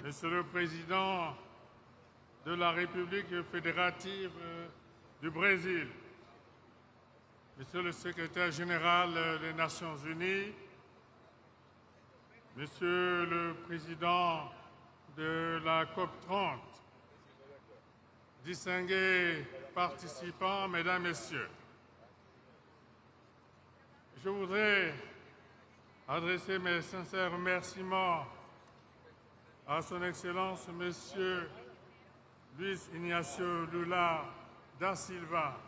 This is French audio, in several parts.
Monsieur le Président de la République fédérative du Brésil, Monsieur le Secrétaire général des Nations unies, Monsieur le Président de la COP 30, distingués participants, Mesdames, Messieurs, je voudrais adresser mes sincères remerciements à Son Excellence Monsieur Luiz Inácio Lula da Silva,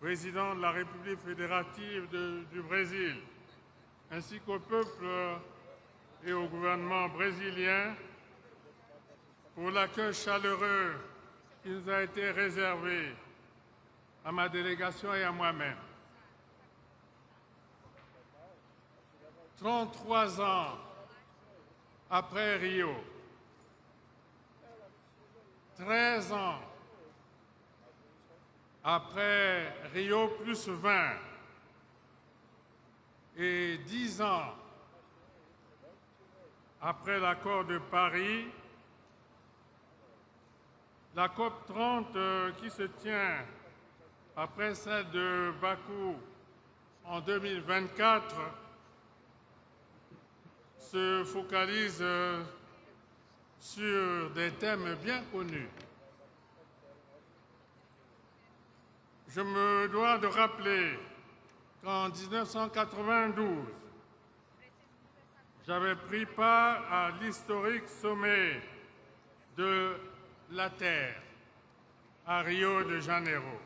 président de la République fédérative du Brésil, ainsi qu'au peuple et au gouvernement brésilien pour l'accueil chaleureux qui nous a été réservé à ma délégation et à moi-même. 33 ans après Rio, 13 ans après Rio plus 20 et 10 ans après l'accord de Paris, la COP 30 qui se tient après celle de Bakou en 2024 se focalise sur des thèmes bien connus. Je me dois de rappeler qu'en 1992, j'avais pris part à l'historique sommet de la Terre à Rio de Janeiro.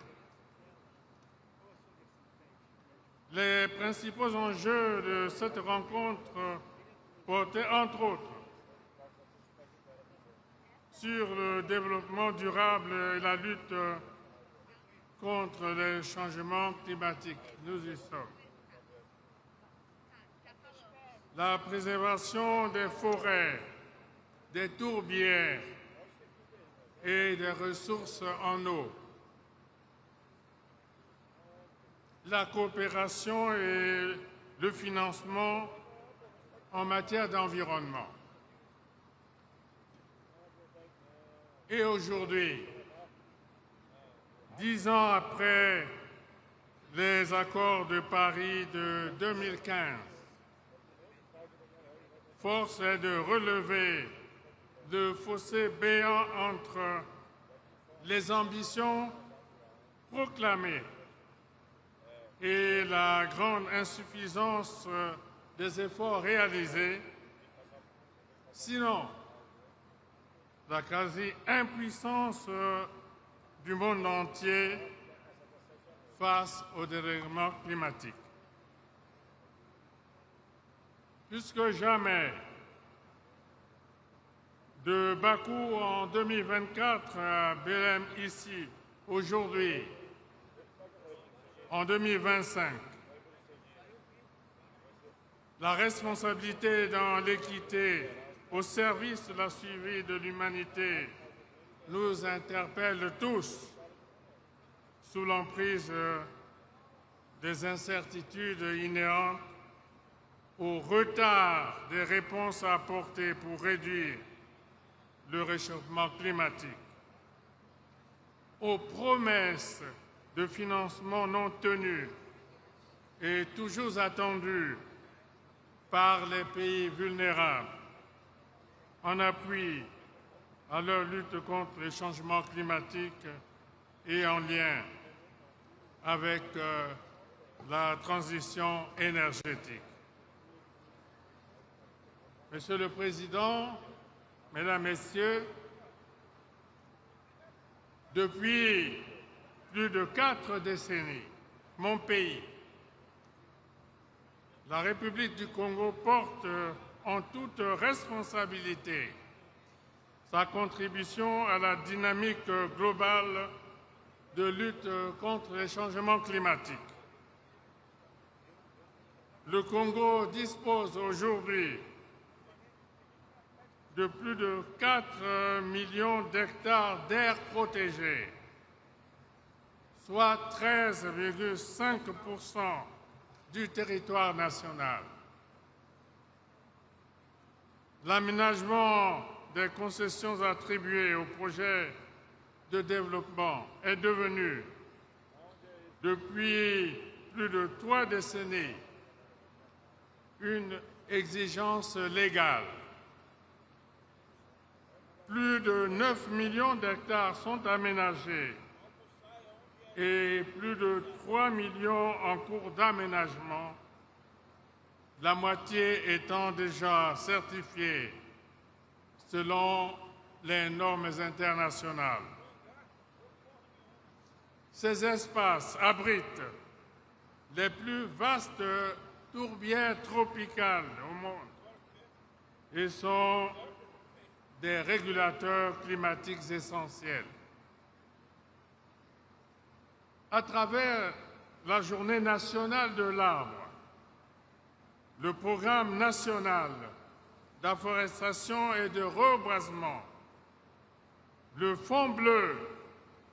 Les principaux enjeux de cette rencontre portaient entre autres sur le développement durable et la lutte contre les changements climatiques. Nous y sommes. La préservation des forêts, des tourbières et des ressources en eau. La coopération et le financement en matière d'environnement. Et aujourd'hui, 10 ans après les accords de Paris de 2015, force est de relever le fossé béant entre les ambitions proclamées et la grande insuffisance des efforts réalisés, sinon la quasi-impuissance du monde entier face au dérèglement climatique. Plus que jamais, de Bakou en 2024 à Belém ici, aujourd'hui, en 2025, la responsabilité dans l'équité au service de la survie de l'humanité nous interpelle tous sous l'emprise des incertitudes inhérentes au retard des réponses à apporter pour réduire le réchauffement climatique, aux promesses de financement non tenues et toujours attendues par les pays vulnérables en appui à leur lutte contre les changements climatiques et en lien avec la transition énergétique. Monsieur le Président, Mesdames, Messieurs, depuis plus de 4 décennies, mon pays, la République du Congo, porte en toute responsabilité sa contribution à la dynamique globale de lutte contre les changements climatiques. Le Congo dispose aujourd'hui de plus de 4 millions d'hectares d'aires protégées, soit 13,5% du territoire national. L'aménagement des concessions attribuées aux projets de développement est devenu, depuis plus de 3 décennies, une exigence légale. Plus de 9 millions d'hectares sont aménagés et plus de 3 millions en cours d'aménagement, la moitié étant déjà certifiée selon les normes internationales. Ces espaces abritent les plus vastes tourbières tropicales au monde et sont des régulateurs climatiques essentiels. À travers la Journée nationale de l'arbre, le programme national d'afforestation et de reboisement, le Fonds bleu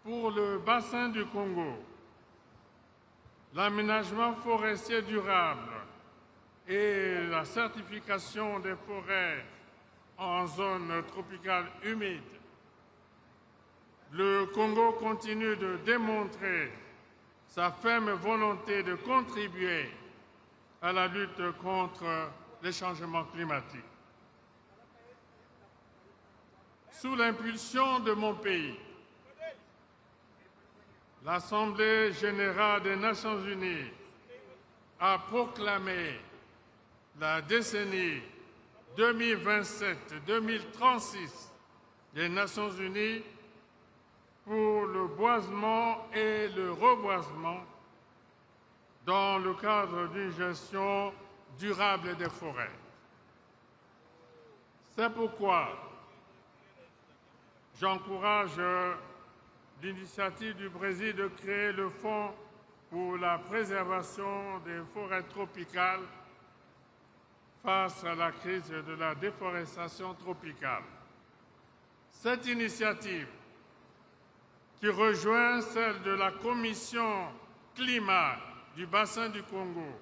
pour le bassin du Congo, l'aménagement forestier durable et la certification des forêts en zone tropicale humide, le Congo continue de démontrer sa ferme volonté de contribuer à la lutte contre les changements climatiques. Sous l'impulsion de mon pays, l'Assemblée générale des Nations unies a proclamé la décennie 2027-2036 des Nations unies pour le boisement et le reboisement dans le cadre d'une gestion durable des forêts. C'est pourquoi j'encourage l'initiative du Brésil de créer le Fonds pour la préservation des forêts tropicales face à la crise de la déforestation tropicale. Cette initiative, qui rejoint celle de la Commission climat du bassin du Congo,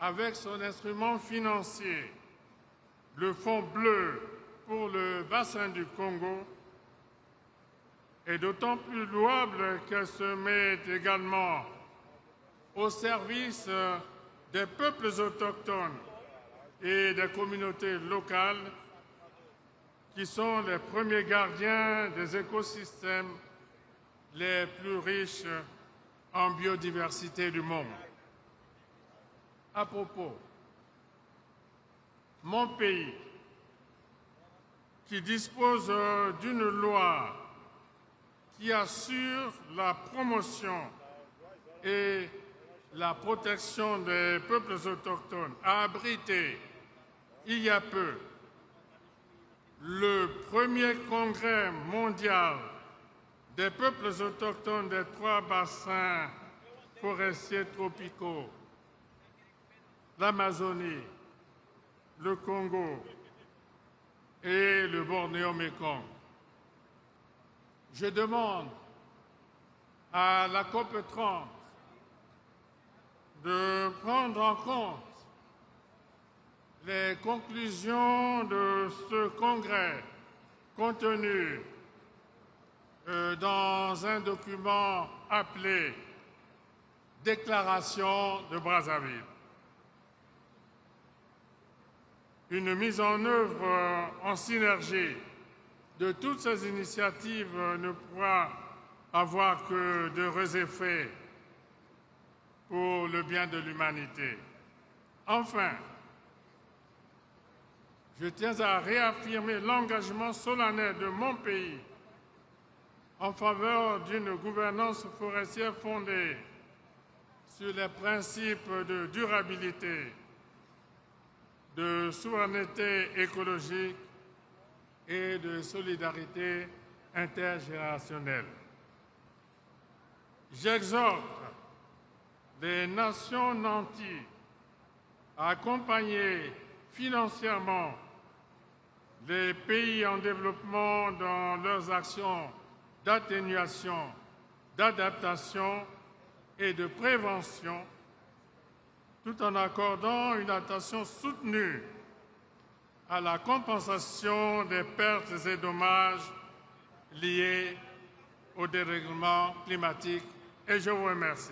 avec son instrument financier, le Fonds bleu pour le bassin du Congo, est d'autant plus louable qu'elle se met également au service des peuples autochtones et des communautés locales qui sont les premiers gardiens des écosystèmes les plus riches en biodiversité du monde. À propos, mon pays, qui dispose d'une loi qui assure la promotion et la protection des peuples autochtones, a abrité il y a peu le premier congrès mondial des peuples autochtones des 3 bassins forestiers tropicaux, l'Amazonie, le Congo et le Bornéo-Mékong. Je demande à la COP30 de prendre en compte les conclusions de ce congrès contenues dans un document appelé « Déclaration de Brazzaville ». Une mise en œuvre en synergie de toutes ces initiatives ne pourra avoir que d'heureux effets pour le bien de l'humanité. Enfin, je tiens à réaffirmer l'engagement solennel de mon pays en faveur d'une gouvernance forestière fondée sur les principes de durabilité, de souveraineté écologique et de solidarité intergénérationnelle. J'exhorte les nations nanties à accompagner financièrement les pays en développement dans leurs actions d'atténuation, d'adaptation et de prévention, tout en accordant une attention soutenue à la compensation des pertes et dommages liés au dérèglement climatique. Et je vous remercie.